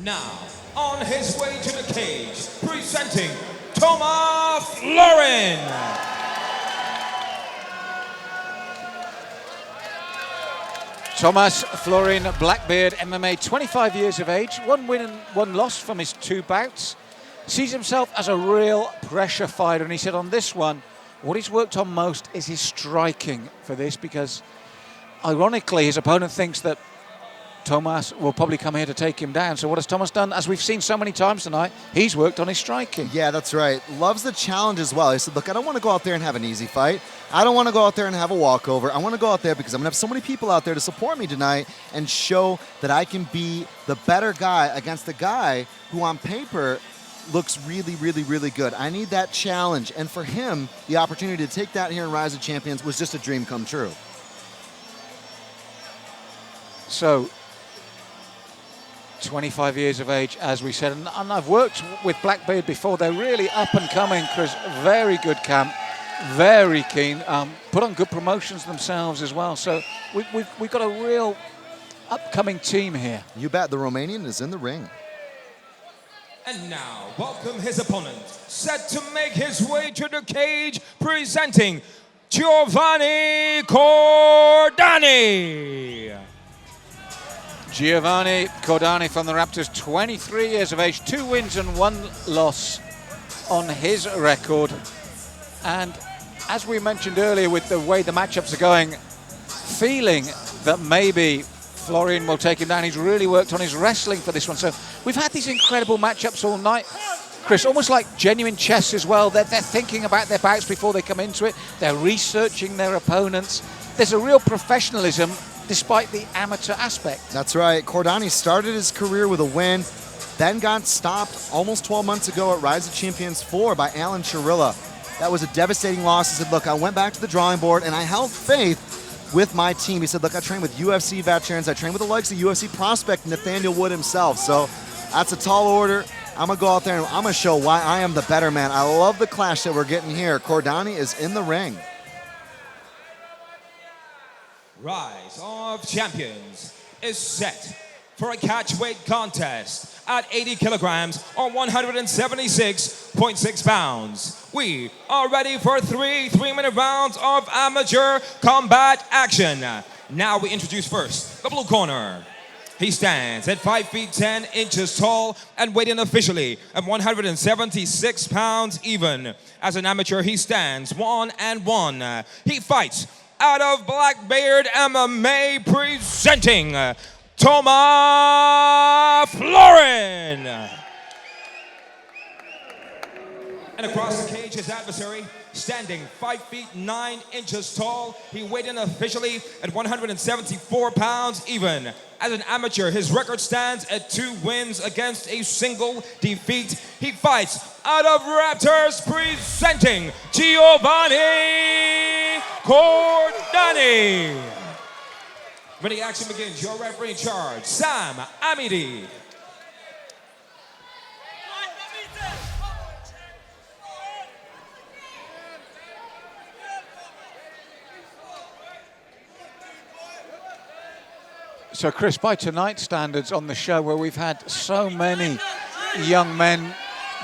Now, on his way to the cage, presenting TOMA FLORIN. Thomas Florin, Blackbeard, MMA, 25 years of age, 1 win and 1 loss from his 2 bouts. Sees himself as a real pressure fighter, and he said on this one, what he's worked on most is his striking for this, because ironically his opponent thinks that Thomas will probably come here to take him down. So what has Thomas done? As we've seen so many times tonight, he's worked on his striking. Yeah, that's right. Loves the challenge as well. He said, look, I don't want to go out there and have an easy fight. I don't want to go out there and have a walkover. I want to go out there because I'm going to have so many people out there to support me tonight and show that I can be the better guy against the guy who on paper looks really, really, really good. I need that challenge. And for him, the opportunity to take that here in Rise of Champions was just a dream come true. So, 25 years of age, as we said, and I've worked with Blackbeard before. They're really up and coming, Chris. Very good camp, very keen. Put on good promotions themselves as well. So we've got a real upcoming team here. You bet. The Romanian is in the ring. And now, welcome his opponent, set to make his way to the cage, presenting GIOVANNI CORDANI. GIOVANNI CORDANI from the Raptors, 23 years of age, 2 wins and 1 loss on his record. And as we mentioned earlier, with the way the matchups are going, feeling that maybe Florin will take him down. He's really worked on his wrestling for this one. So we've had these incredible matchups all night, Chris, almost like genuine chess as well. They're thinking about their bouts before they come into it. They're researching their opponents. There's a real professionalism despite the amateur aspect. That's right. CORDANI started his career with a win, then got stopped almost 12 months ago at Rise of Champions 4 by Alan Chirilla. That was a devastating loss. He said, look, I went back to the drawing board and I held faith with my team. He said, look, I trained with UFC veterans. I trained with the likes of UFC prospect Nathaniel Wood himself. So that's a tall order. I'm going to go out there and I'm going to show why I am the better man. I love the clash that we're getting here. CORDANI is in the ring. Rise of Champions is set for a catchweight contest at 80 kilograms or 176.6 pounds. We are ready for 3 3-minute rounds of amateur combat action. Now we introduce first the blue corner. He stands at 5 feet 10 inches tall and weighing officially at 176 pounds even. As an amateur, he stands 1-1. He fights out of Blackbeard MMA, presenting TOMA FLORIN. And across the cage, his adversary, standing 5 feet 9 inches tall. He weighed in officially at 174 pounds even. As an amateur, his record stands at 2 wins against a single defeat. He fights out of Raptors, presenting GIOVANNI CORDANI. When the action begins, your referee in charge, Sam Amidi. So, Chris, by tonight's standards on the show, where we've had so many young men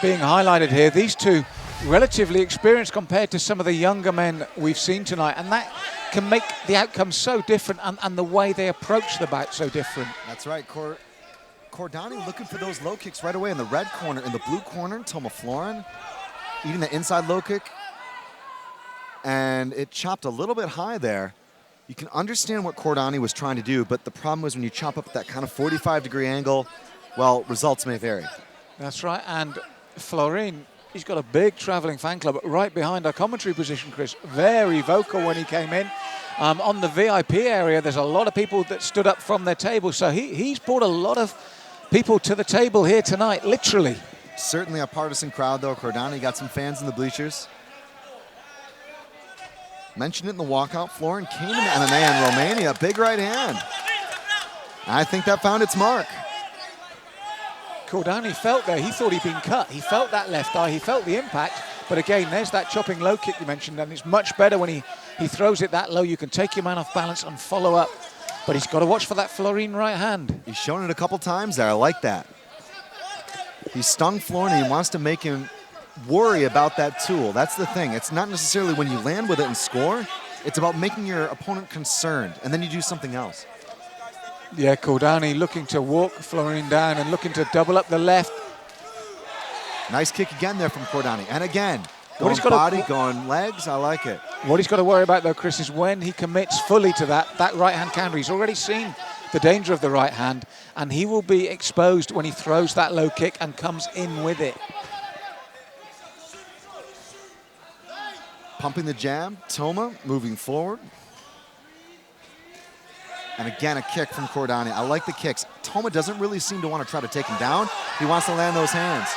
being highlighted here, these two relatively experienced compared to some of the younger men we've seen tonight, and that can make the outcome so different and the way they approach the bout so different. That's right. CORDANI looking for those low kicks right away in the red corner. In the blue corner, TOMA FLORIN eating the inside low kick, and it chopped a little bit high there. You can understand what CORDANI was trying to do, but the problem was when you chop up at that kind of 45-degree angle, well, results may vary. That's right, and Florin, he's got a big traveling fan club right behind our commentary position, Chris. Very vocal when he came in. On the VIP area, there's a lot of people that stood up from their table, so he's brought a lot of people to the table here tonight, literally. Certainly a partisan crowd, though. CORDANI got some fans in the bleachers. Mentioned it in the walkout. Florin came into MMA in Romania. Big right hand. I think that found its mark. CORDANI felt there. He thought he'd been cut. He felt that left eye. He felt the impact. But again, there's that chopping low kick you mentioned, and it's much better when he throws it that low. You can take your man off balance and follow up. But he's got to watch for that Florin right hand. He's shown it a couple times there. I like that. He stung Florin and he wants to make him worry about that tool. That's the thing. It's not necessarily when you land with it and score. It's about making your opponent concerned, and then you do something else. Yeah, Cordani looking to walk Florin down and looking to double up the left. Nice kick again there from Cordani. And again, going body, going legs. I like it. What he's got to worry about, though, Chris, is when he commits fully to that right-hand counter. He's already seen the danger of the right hand, and he will be exposed when he throws that low kick and comes in with it. Pumping the jab, Toma moving forward. And again, a kick from Cordani. I like the kicks. Toma doesn't really seem to want to try to take him down. He wants to land those hands.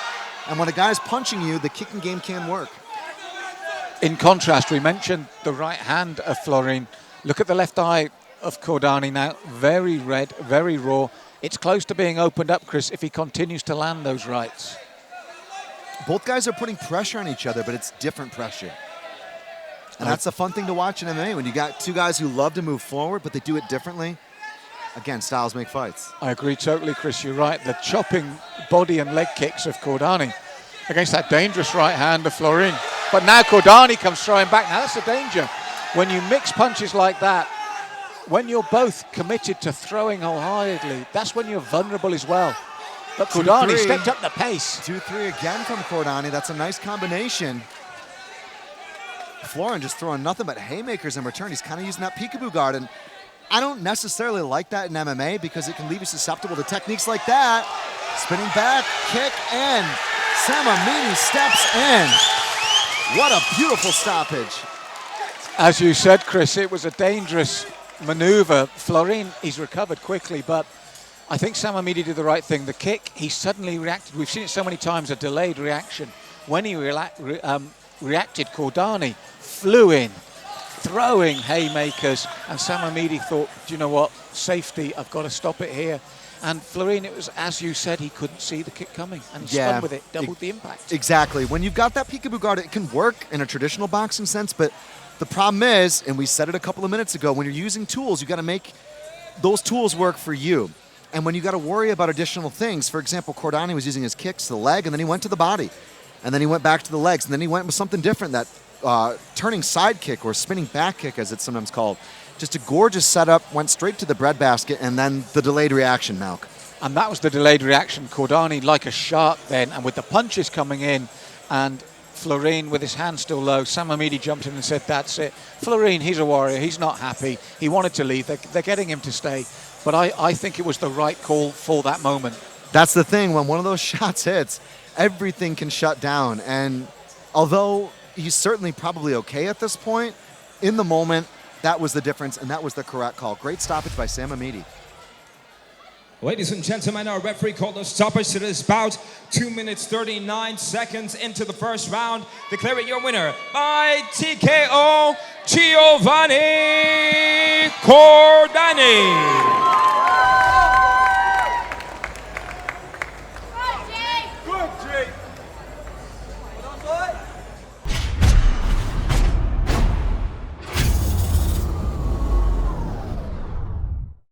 And when a guy's punching you, the kicking game can work. In contrast, we mentioned the right hand of Florin. Look at the left eye of Cordani now. Very red, very raw. It's close to being opened up, Chris, if he continues to land those rights. Both guys are putting pressure on each other, but it's different pressure. And that's the fun thing to watch in MMA, when you got two guys who love to move forward, but they do it differently. Again, styles make fights. I agree totally, Chris. You're right. The chopping body and leg kicks of Cordani against that dangerous right hand of Florin. But now Cordani comes throwing back. Now that's the danger. When you mix punches like that, when you're both committed to throwing wholeheartedly, that's when you're vulnerable as well. But Cordani stepped up the pace. 2-3 again from Cordani. That's a nice combination. Florin just throwing nothing but haymakers in return. He's kind of using that peekaboo guard, and I don't necessarily like that in MMA because it can leave you susceptible to techniques like that. Spinning back, kick, and Samamidi steps in. What a beautiful stoppage. As you said, Chris, it was a dangerous maneuver. Florin, he's recovered quickly, but I think Samamidi did the right thing. The kick, he suddenly reacted. We've seen it so many times, a delayed reaction. When he reacted, Cordani flew in, throwing haymakers, and Samamidi thought, do you know what, safety, I've got to stop it here. And Florin, it was, as you said, he couldn't see the kick coming, and he spun with it, doubled the impact. Exactly. When you've got that peekaboo guard, it can work in a traditional boxing sense, but the problem is, and we said it a couple of minutes ago, when you're using tools, you got to make those tools work for you. And when you got to worry about additional things, for example, Cordani was using his kicks to the leg, and then he went to the body. And then he went back to the legs, and then he went with something different, that turning side kick or spinning back kick, as it's sometimes called. Just a gorgeous setup, went straight to the breadbasket, and then the delayed reaction, Malk. And that was the delayed reaction. Cordani like a shark then, and with the punches coming in, and Florin with his hand still low, Samamidi jumped in and said, that's it. Florin, he's a warrior, he's not happy. He wanted to leave, they're getting him to stay. But I think it was the right call for that moment. That's the thing, when one of those shots hits, everything can shut down. And although he's certainly probably okay at this point, in the moment, that was the difference, and that was the correct call. Great stoppage by Samamidi. Ladies and gentlemen, our referee called the stoppage to this bout. 2 minutes, 39 seconds into the first round. Declare it your winner by TKO, Giovanni Cordani.